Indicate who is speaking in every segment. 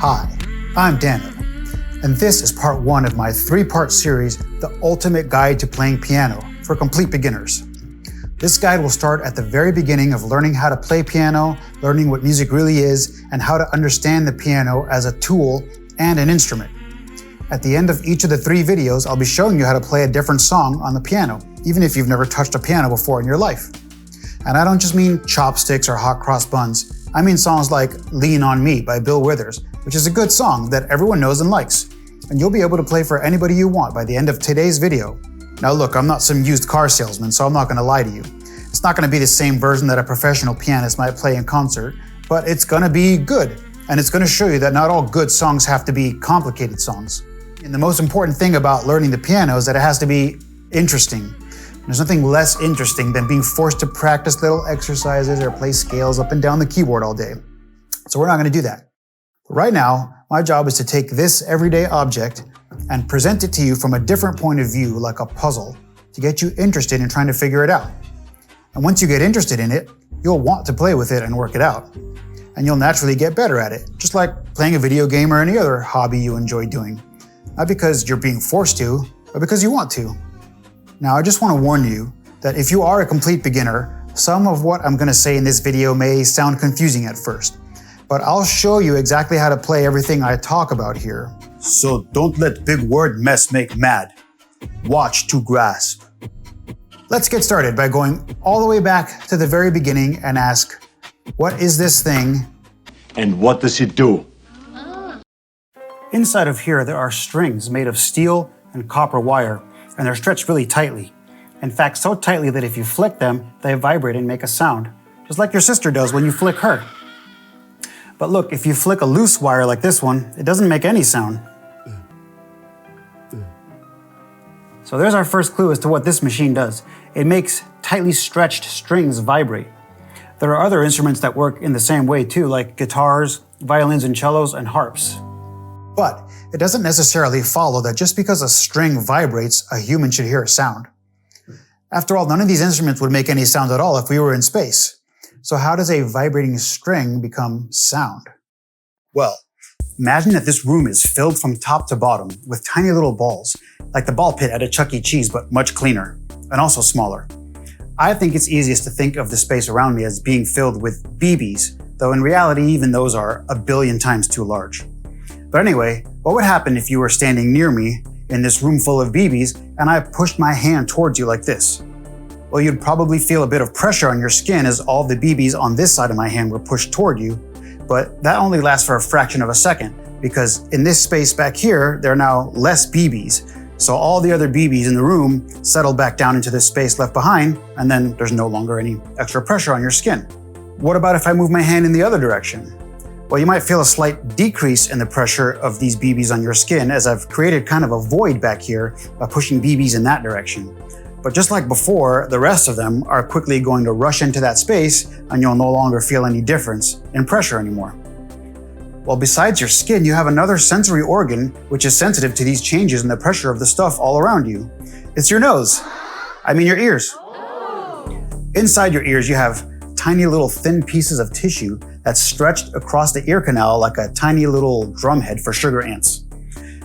Speaker 1: Hi, I'm Dano, and this is part one of my three-part series, The Ultimate Guide to Playing Piano for Complete Beginners. This guide will start at the very beginning of learning how to play piano, learning what music really is, and how to understand the piano as a tool and an instrument. At the end of each of the three videos, I'll be showing you how to play a different song on the piano, even if you've never touched a piano before in your life. And I don't just mean Chopsticks or Hot Cross Buns. I mean songs like Lean On Me by Bill Withers, which is a good song that everyone knows and likes. And you'll be able to play for anybody you want by the end of today's video. Now look, I'm not some used car salesman, so I'm not gonna lie to you. It's not gonna be the same version that a professional pianist might play in concert, but it's gonna be good. And it's gonna show you that not all good songs have to be complicated songs. And the most important thing about learning the piano is that it has to be interesting. There's nothing less interesting than being forced to practice little exercises or play scales up and down the keyboard all day. So we're not going to do that. Right now, my job is to take this everyday object and present it to you from a different point of view, like a puzzle, to get you interested in trying to figure it out. And once you get interested in it, you'll want to play with it and work it out. And you'll naturally get better at it, just like playing a video game or any other hobby you enjoy doing. Not because you're being forced to, but because you want to. Now, I just want to warn you that if you are a complete beginner, some of what I'm going to say in this video may sound confusing at first, but I'll show you exactly how to play everything I talk about here. So don't let big word mess make mad. Watch to grasp. Let's get started by going all the way back to the very beginning and ask, what is this thing?
Speaker 2: And what does it do?
Speaker 1: Inside of here, there are strings made of steel and copper wire, and they're stretched really tightly. In fact, so tightly that if you flick them, they vibrate and make a sound, just like your sister does when you flick her. But look, if you flick a loose wire like this one, it doesn't make any sound. So there's our first clue as to what this machine does. It makes tightly stretched strings vibrate. There are other instruments that work in the same way too, like guitars, violins and cellos, and harps. But it doesn't necessarily follow that just because a string vibrates, a human should hear a sound. After all, none of these instruments would make any sound at all if we were in space. So how does a vibrating string become sound? Well, imagine that this room is filled from top to bottom with tiny little balls, like the ball pit at a Chuck E. Cheese, but much cleaner, and also smaller. I think it's easiest to think of the space around me as being filled with BBs, though in reality, even those are a billion times too large. But anyway, what would happen if you were standing near me in this room full of BBs and I pushed my hand towards you like this? Well, you'd probably feel a bit of pressure on your skin as all the BBs on this side of my hand were pushed toward you, but that only lasts for a fraction of a second because in this space back here, there are now less BBs. So all the other BBs in the room settle back down into this space left behind, and then there's no longer any extra pressure on your skin. What about if I move my hand in the other direction? Well, you might feel a slight decrease in the pressure of these BBs on your skin as I've created kind of a void back here by pushing BBs in that direction. But just like before, the rest of them are quickly going to rush into that space and you'll no longer feel any difference in pressure anymore. Well, besides your skin, you have another sensory organ which is sensitive to these changes in the pressure of the stuff all around you. It's your nose. I mean your ears. Inside your ears, you have tiny little thin pieces of tissue that's stretched across the ear canal like a tiny little drumhead for sugar ants.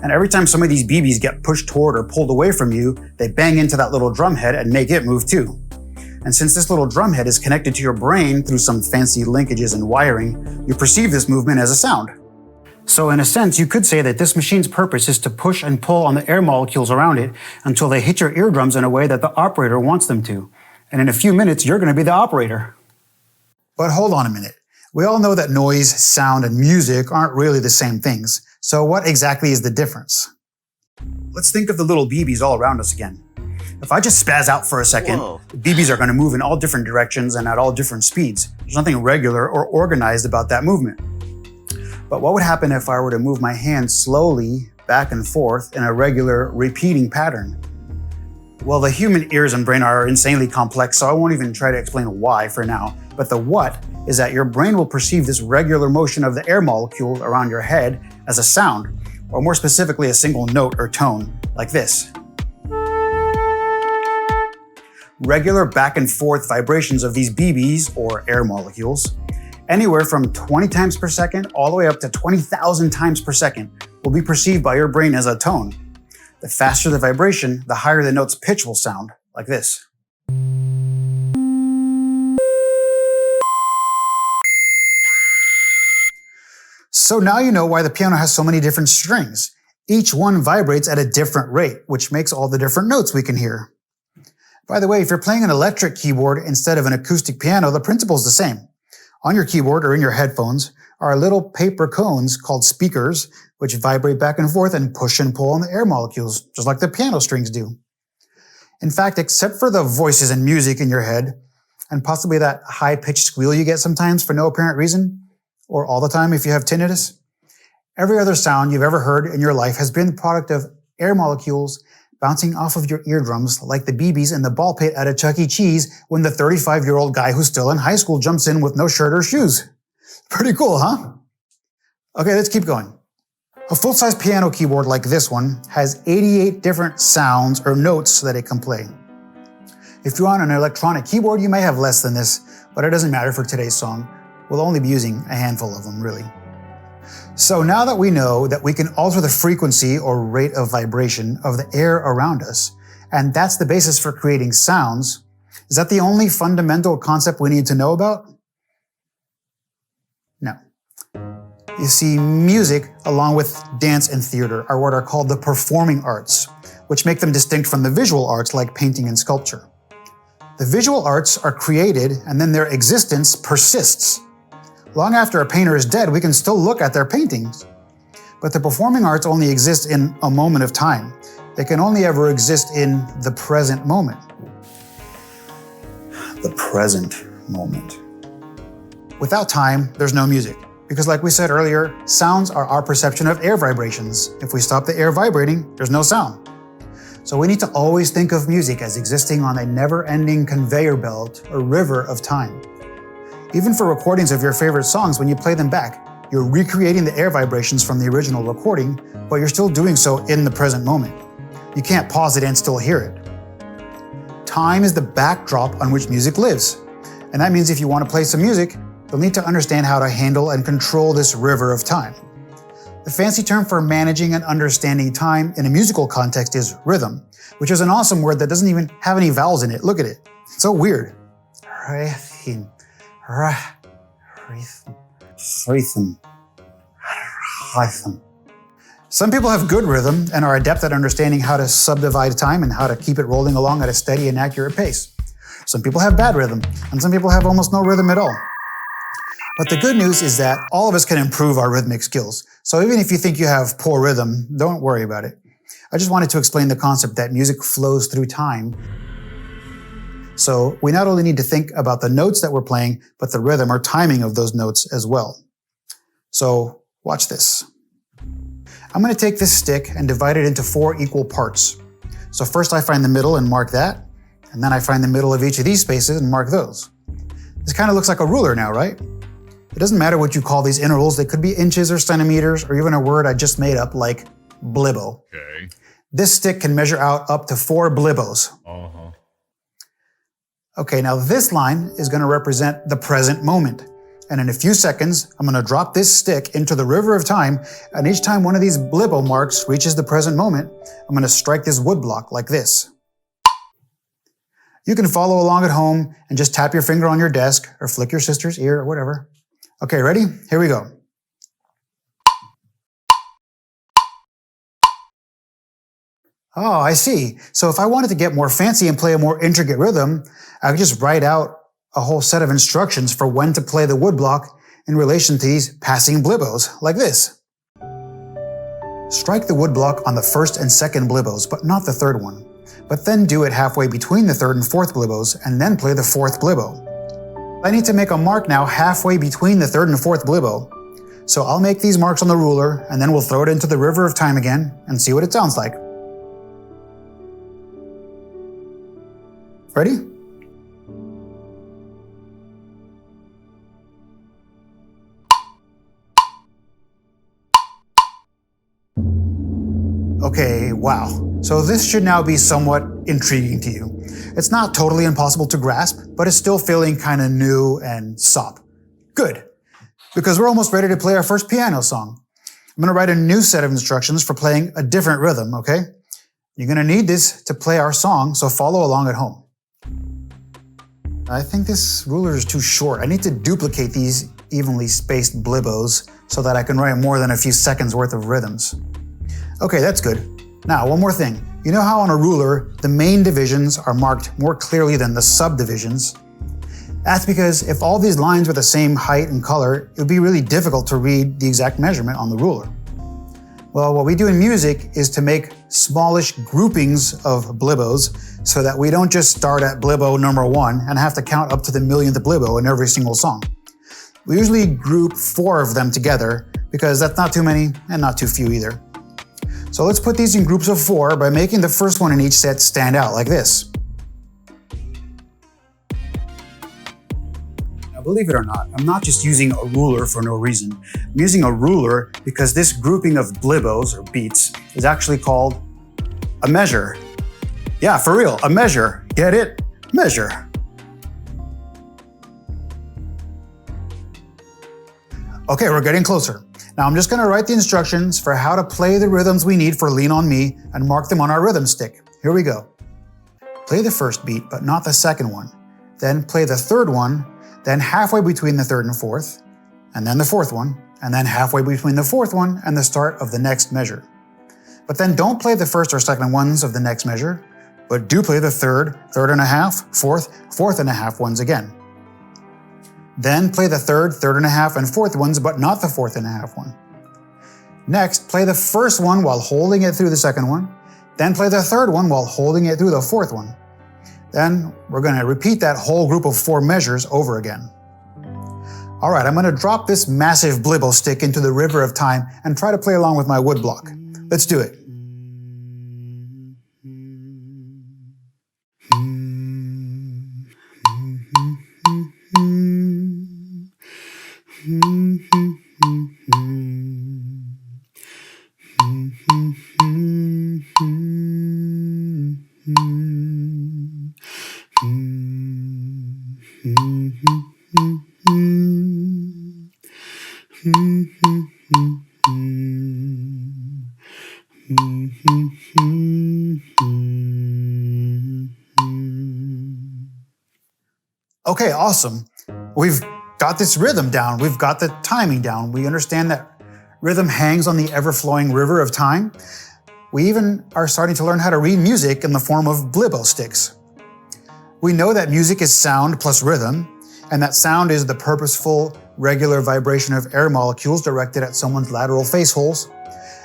Speaker 1: And every time some of these BBs get pushed toward or pulled away from you, they bang into that little drumhead and make it move too. And since this little drumhead is connected to your brain through some fancy linkages and wiring, you perceive this movement as a sound. So in a sense, you could say that this machine's purpose is to push and pull on the air molecules around it until they hit your eardrums in a way that the operator wants them to. And in a few minutes, you're going to be the operator. But hold on a minute. We all know that noise, sound, and music aren't really the same things. So what exactly is the difference? Let's think of the little BBs all around us again. If I just spaz out for a second, the BBs are going to move in all different directions and at all different speeds. There's nothing regular or organized about that movement. But what would happen if I were to move my hand slowly back and forth in a regular repeating pattern? Well, the human ears and brain are insanely complex, so I won't even try to explain why for now. But the what is that your brain will perceive this regular motion of the air molecule around your head as a sound, or more specifically a single note or tone, like this. Regular back and forth vibrations of these BBs, or air molecules, Anywhere from 20 times per second all the way up to 20,000 times per second will be perceived by your brain as a tone. The faster the vibration, the higher the note's pitch will sound, like this. So now you know why the piano has so many different strings. Each one vibrates at a different rate, which makes all the different notes we can hear. By the way, if you're playing an electric keyboard instead of an acoustic piano, the principle is the same. On your keyboard or in your headphones are little paper cones called speakers, which vibrate back and forth and push and pull on the air molecules, just like the piano strings do. In fact, except for the voices and music in your head, and possibly that high-pitched squeal you get sometimes for no apparent reason, or all the time if you have tinnitus, every other sound you've ever heard in your life has been the product of air molecules bouncing off of your eardrums like the BBs in the ball pit at a Chuck E. Cheese when the 35-year-old guy who's still in high school jumps in with no shirt or shoes. Pretty cool, huh? Okay, let's keep going. A full-size piano keyboard like this one has 88 different sounds or notes that it can play. If you're on an electronic keyboard, you may have less than this, but it doesn't matter for today's song. We'll only be using a handful of them, really. So now that we know that we can alter the frequency or rate of vibration of the air around us, and that's the basis for creating sounds, is that the only fundamental concept we need to know about? No. You see, music, along with dance and theater, are what are called the performing arts, which make them distinct from the visual arts like painting and sculpture. The visual arts are created and then their existence persists. Long after a painter is dead, we can still look at their paintings. But the performing arts only exist in a moment of time. They can only ever exist in the present moment. The present moment. Without time, there's no music. Because like we said earlier, sounds are our perception of air vibrations. If we stop the air vibrating, there's no sound. So we need to always think of music as existing on a never-ending conveyor belt or river of time. Even for recordings of your favorite songs, when you play them back, you're recreating the air vibrations from the original recording, but you're still doing so in the present moment. You can't pause it and still hear it. Time is the backdrop on which music lives. And that means if you want to play some music, you'll need to understand how to handle and control this river of time. The fancy term for managing and understanding time in a musical context is rhythm, which is an awesome word that doesn't even have any vowels in it. Look at it. It's so weird. Rhythm. Some people have good rhythm and are adept at understanding how to subdivide time and how to keep it rolling along at a steady and accurate pace. Some people have bad rhythm, and some people have almost no rhythm at all. But the good news is that all of us can improve our rhythmic skills. So even if you think you have poor rhythm, don't worry about it. I just wanted to explain the concept that music flows through time. So we not only need to think about the notes that we're playing, but the rhythm or timing of those notes as well. So watch this. I'm going to take this stick and divide it into 4 equal parts. So first I find the middle and mark that, and then I find the middle of each of these spaces and mark those. This kind of looks like a ruler now, right? It doesn't matter what you call these intervals. They could be inches or centimeters or even a word I just made up like blibbo.
Speaker 3: Okay.
Speaker 1: This stick can measure out up to 4 blibbos. Okay, now this line is going to represent the present moment. And in a few seconds, I'm going to drop this stick into the river of time, and each time one of these blibbo marks reaches the present moment, I'm going to strike this wood block like this. You can follow along at home and just tap your finger on your desk or flick your sister's ear or whatever. Okay, ready? Here we go. Oh, I see. So if I wanted to get more fancy and play a more intricate rhythm, I could just write out a whole set of instructions for when to play the woodblock in relation to these passing blibbos, like this. Strike the woodblock on the first and second blibbos, but not the third one. But then do it halfway between the third and fourth blibbos, and then play the fourth blibbo. I need to make a mark now halfway between the third and fourth blibbo. So I'll make these marks on the ruler, and then we'll throw it into the river of time again and see what it sounds like. Ready? Okay, wow. So this should now be somewhat intriguing to you. It's not totally impossible to grasp, but it's still feeling kind of new and sop. Good. because we're almost ready to play our first piano song. I'm going to write a new set of instructions for playing a different rhythm, okay? You're going to need this to play our song, so follow along at home. I think this ruler is too short. I need to duplicate these evenly spaced blibbos so that I can write more than a few seconds worth of rhythms. Okay, that's good. Now, one more thing. You know how on a ruler, the main divisions are marked more clearly than the subdivisions? That's because if all these lines were the same height and color, it would be really difficult to read the exact measurement on the ruler. Well, what we do in music is to make smallish groupings of blibbos so that we don't just start at blibbo number 1 and have to count up to the millionth blibbo in every single song. We usually group 4 of them together because that's not too many and not too few either. So let's put these in groups of 4 by making the first one in each set stand out like this. Now, believe it or not, I'm not just using a ruler for no reason. I'm using a ruler because this grouping of blibbos, or beats, is actually called a measure. Yeah, for real, a measure. Get it? Measure. Okay, we're getting closer. Now I'm just going to write the instructions for how to play the rhythms we need for Lean On Me and mark them on our rhythm stick. Here we go. Play the first beat, but not the second one. Then play the third one, then halfway between the third and fourth, and then the fourth one, and then halfway between the fourth one and the start of the next measure. But then don't play the first or second ones of the next measure, but do play the third, third and a half, fourth, fourth and a half ones again. Then play the third, third and a half, and fourth ones, but not the fourth and a half one. Next, play the first one while holding it through the second one. Then play the third one while holding it through the fourth one. Then we're going to repeat that whole group of 4 measures over again. All right, I'm going to drop this massive blibbo stick into the river of time and try to play along with my wood block. Let's do it. Okay, awesome. We've got this rhythm down. We've got the timing down. We understand that rhythm hangs on the ever-flowing river of time. We even are starting to learn how to read music in the form of blibbo sticks. We know that music is sound plus rhythm, and that sound is the purposeful, regular vibration of air molecules directed at someone's lateral face holes.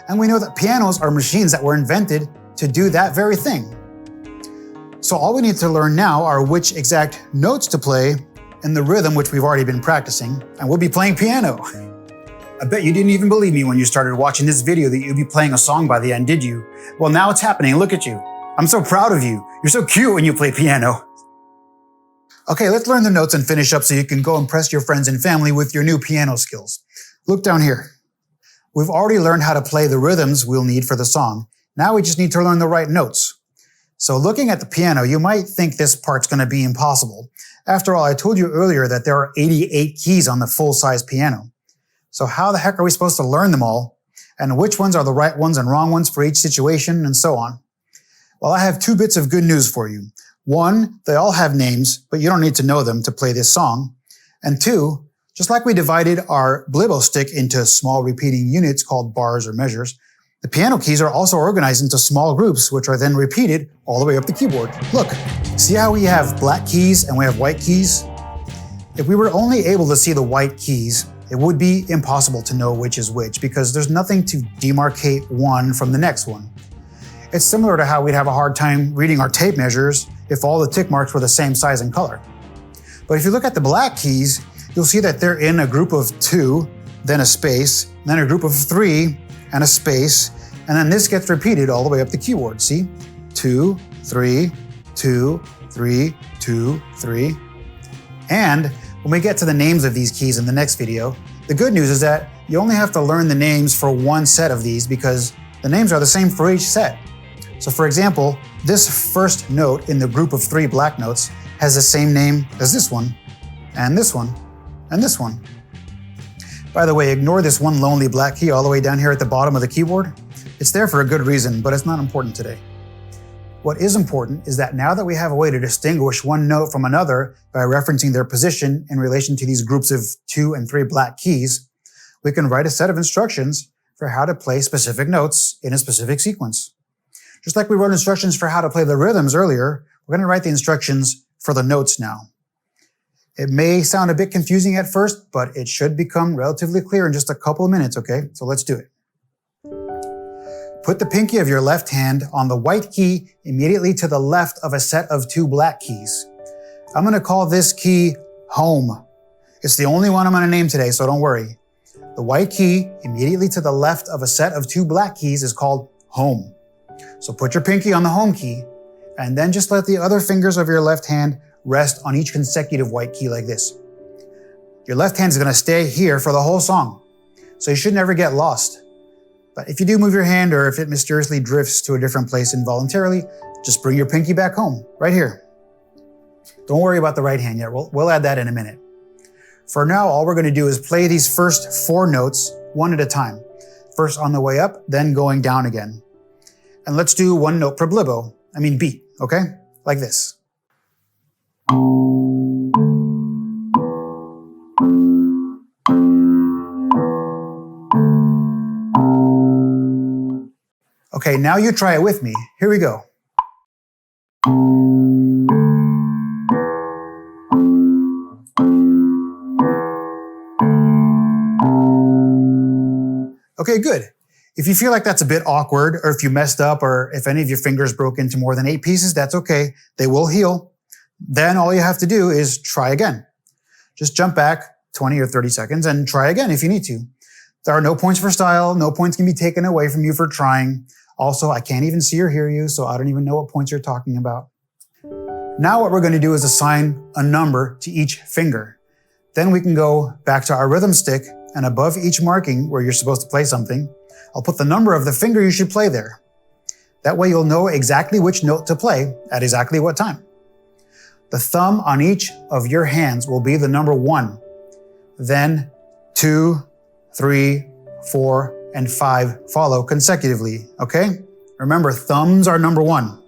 Speaker 1: And we know that pianos are machines that were invented to do that very thing. So all we need to learn now are which exact notes to play in the rhythm which we've already been practicing, and we'll be playing piano. I bet you didn't even believe me when you started watching this video that you'd be playing a song by the end, did you? Well, now it's happening. Look at you. I'm so proud of you. You're so cute when you play piano. Okay, let's learn the notes and finish up so you can go impress your friends and family with your new piano skills. Look down here. We've already learned how to play the rhythms we'll need for the song. Now we just need to learn the right notes. So looking at the piano, you might think this part's going to be impossible. After all, I told you earlier that there are 88 keys on the full-size piano. So how the heck are we supposed to learn them all? And which ones are the right ones and wrong ones for each situation, and so on? Well, I have 2 bits of good news for you. 1, they all have names, but you don't need to know them to play this song. And 2, just like we divided our blibbo stick into small repeating units called bars or measures, the piano keys are also organized into small groups, which are then repeated all the way up the keyboard. Look, see how we have black keys and we have white keys? If we were only able to see the white keys, it would be impossible to know which is which because there's nothing to demarcate one from the next one. It's similar to how we'd have a hard time reading our tape measures if all the tick marks were the same size and color. But if you look at the black keys, you'll see that they're in a group of 2, then a space, then a group of 3, and a space, and then this gets repeated all the way up the keyboard, see? 2, 3, 2, 3, 2, 3. And when we get to the names of these keys in the next video, the good news is that you only have to learn the names for one set of these because the names are the same for each set. So for example, this first note in the group of 3 black notes has the same name as this one, and this one, and this one. By the way, ignore this one lonely black key all the way down here at the bottom of the keyboard. It's there for a good reason, but it's not important today. What is important is that now that we have a way to distinguish one note from another by referencing their position in relation to these groups of 2 and 3 black keys, we can write a set of instructions for how to play specific notes in a specific sequence. Just like we wrote instructions for how to play the rhythms earlier, we're going to write the instructions for the notes now. It may sound a bit confusing at first, but it should become relatively clear in just a couple of minutes, okay? So let's do it. Put the pinky of your left hand on the white key immediately to the left of a set of 2 black keys. I'm going to call this key home. It's the only one I'm going to name today, so don't worry. The white key immediately to the left of a set of 2 black keys is called home. So put your pinky on the home key, and then just let the other fingers of your left hand rest on each consecutive white key like this. Your left hand is going to stay here for the whole song, so you should never get lost. But if you do move your hand or if it mysteriously drifts to a different place involuntarily, just bring your pinky back home, right here. Don't worry about the right hand yet. We'll add that in a minute. For now, all we're going to do is play these first 4 notes one at a time. First on the way up, then going down again. And let's do 1 note per beat, okay? Like this. Okay, now you try it with me. Here we go. Okay, good. If you feel like that's a bit awkward, or if you messed up, or if any of your fingers broke into more than 8 pieces, that's okay. They will heal. Then all you have to do is try again. Just jump back 20 or 30 seconds and try again if you need to. There are no points for style. No points can be taken away from you for trying. Also, I can't even see or hear you, so I don't even know what points you're talking about. Now what we're going to do is assign a number to each finger. Then we can go back to our rhythm stick, and above each marking where you're supposed to play something, I'll put the number of the finger you should play there. That way you'll know exactly which note to play at exactly what time. The thumb on each of your hands will be the number 1. Then 2, 3, 4, and 5 follow consecutively, okay? Remember, thumbs are number 1.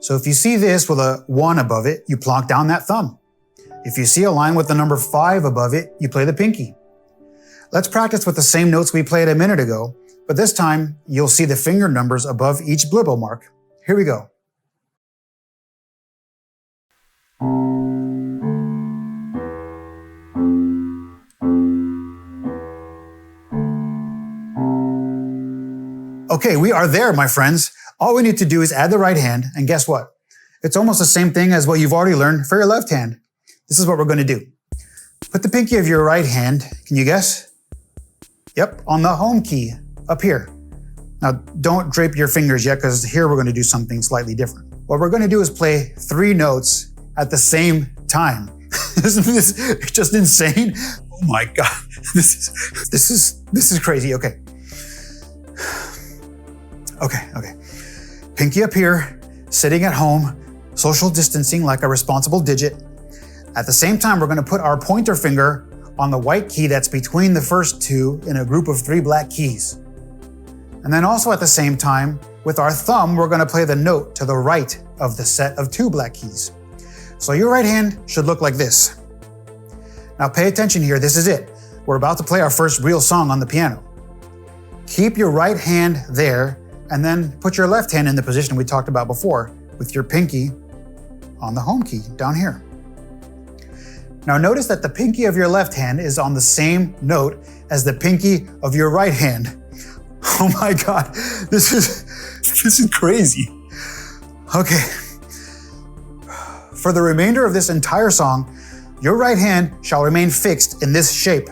Speaker 1: So if you see this with a 1 above it, you plonk down that thumb. If you see a line with the number 5 above it, you play the pinky. Let's practice with the same notes we played a minute ago, but this time you'll see the finger numbers above each blibble mark. Here we go. Okay, we are there, my friends. All we need to do is add the right hand, and guess what? It's almost the same thing as what you've already learned for your left hand. This is what we're going to do. Put the pinky of your right hand, can you guess? Yep, on the home key, up here. Now, don't drape your fingers yet, because here we're going to do something slightly different. What we're going to do is play 3 notes at the same time. Isn't this just insane? Oh my God, this is crazy. Okay. Okay. Pinky up here, sitting at home, social distancing like a responsible digit. At the same time, we're going to put our pointer finger on the white key that's between the first 2 in a group of 3 black keys. And then also at the same time, with our thumb, we're going to play the note to the right of the set of 2 black keys. So your right hand should look like this. Now pay attention here, this is it. We're about to play our first real song on the piano. Keep your right hand there, and then put your left hand in the position we talked about before, with your pinky on the home key down here. Now notice that the pinky of your left hand is on the same note as the pinky of your right hand. Oh my God, this is crazy. Okay. For the remainder of this entire song, your right hand shall remain fixed in this shape.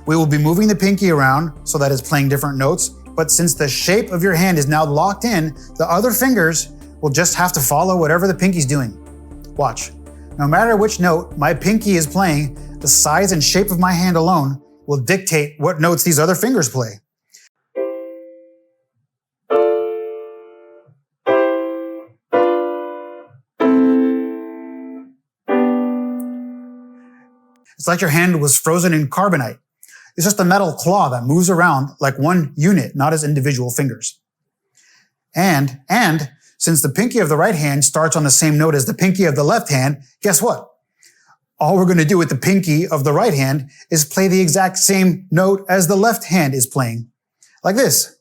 Speaker 1: We will be moving the pinky around so that it's playing different notes, but since the shape of your hand is now locked in, the other fingers will just have to follow whatever the pinky's doing. Watch. No matter which note my pinky is playing, the size and shape of my hand alone will dictate what notes these other fingers play. It's like your hand was frozen in carbonite. It's just a metal claw that moves around like one unit, not as individual fingers. And since the pinky of the right hand starts on the same note as the pinky of the left hand, guess what? All we're going to do with the pinky of the right hand is play the exact same note as the left hand is playing. Like this.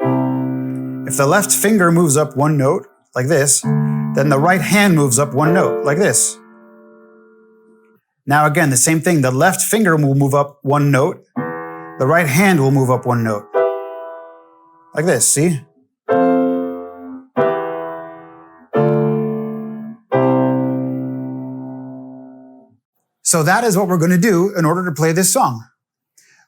Speaker 1: If the left finger moves up one note, like this, then the right hand moves up one note, like this. Now again, the same thing. The left finger will move up one note. The right hand will move up one note. Like this, see? So that is what we're going to do in order to play this song.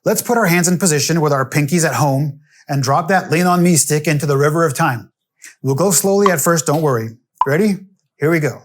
Speaker 1: Let's put our hands in position with our pinkies at home and drop that Lean On Me stick into the river of time. We'll go slowly at first, don't worry. Ready? Here we go.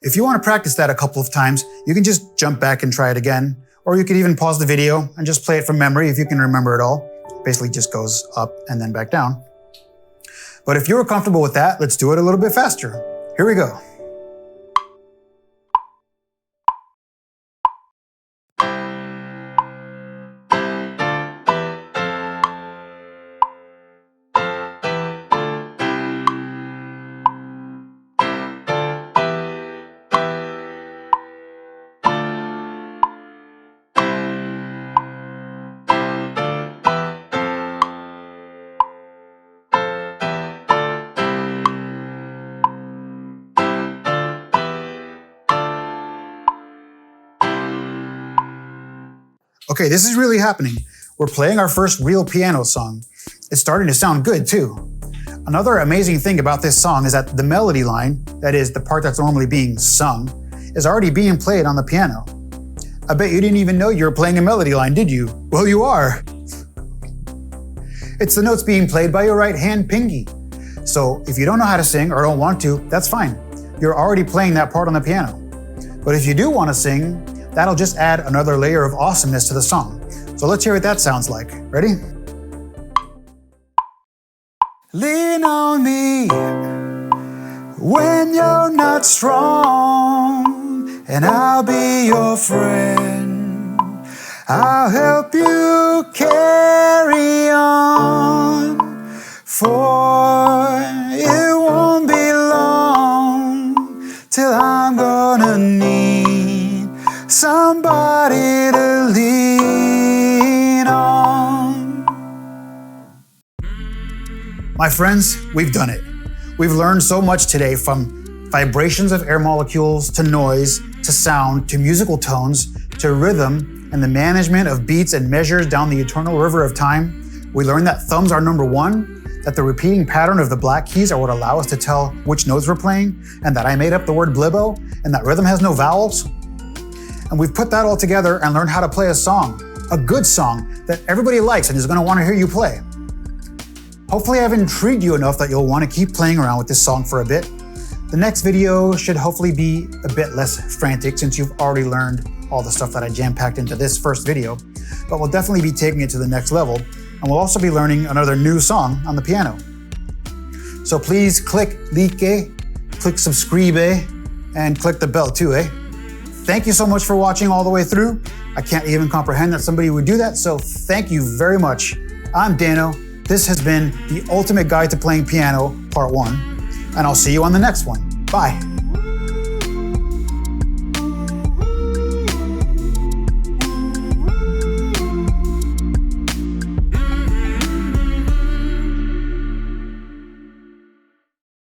Speaker 1: If you want to practice that a couple of times, you can just jump back and try it again. Or you could even pause the video and just play it from memory if you can remember it all. Basically just goes up and then back down. But if you're comfortable with that, let's do it a little bit faster. Here we go. Okay, this is really happening. We're playing our first real piano song. It's starting to sound good too. Another amazing thing about this song is that the melody line, that is the part that's normally being sung, is already being played on the piano. I bet you didn't even know you were playing a melody line, did you? Well, you are. It's the notes being played by your right hand pinky. So if you don't know how to sing or don't want to, that's fine. You're already playing that part on the piano. But if you do want to sing, that'll just add another layer of awesomeness to the song. So let's hear what that sounds like. Ready? Lean on me when you're not strong, and I'll be your friend. I'll help you carry on, for it won't be long till I'm gonna need somebody to lean on. My friends, we've done it. We've learned so much today, from vibrations of air molecules to noise to sound to musical tones to rhythm and the management of beats and measures down the eternal river of time. We learned that thumbs are number one, that the repeating pattern of the black keys are what allow us to tell which notes we're playing, and that I made up the word blibbo, and that rhythm has no vowels. And we've put that all together and learned how to play a song, a good song that everybody likes and is going to want to hear you play. Hopefully I've intrigued you enough that you'll want to keep playing around with this song for a bit. The next video should hopefully be a bit less frantic since you've already learned all the stuff that I jam-packed into this first video, but we'll definitely be taking it to the next level, and we'll also be learning another new song on the piano. So please click like, click subscribe, and click the bell too, eh? Thank you so much for watching all the way through. I can't even comprehend that somebody would do that, so thank you very much. I'm Dano. This has been the Ultimate Guide to Playing Piano, Part 1, and I'll see you on the next one. Bye.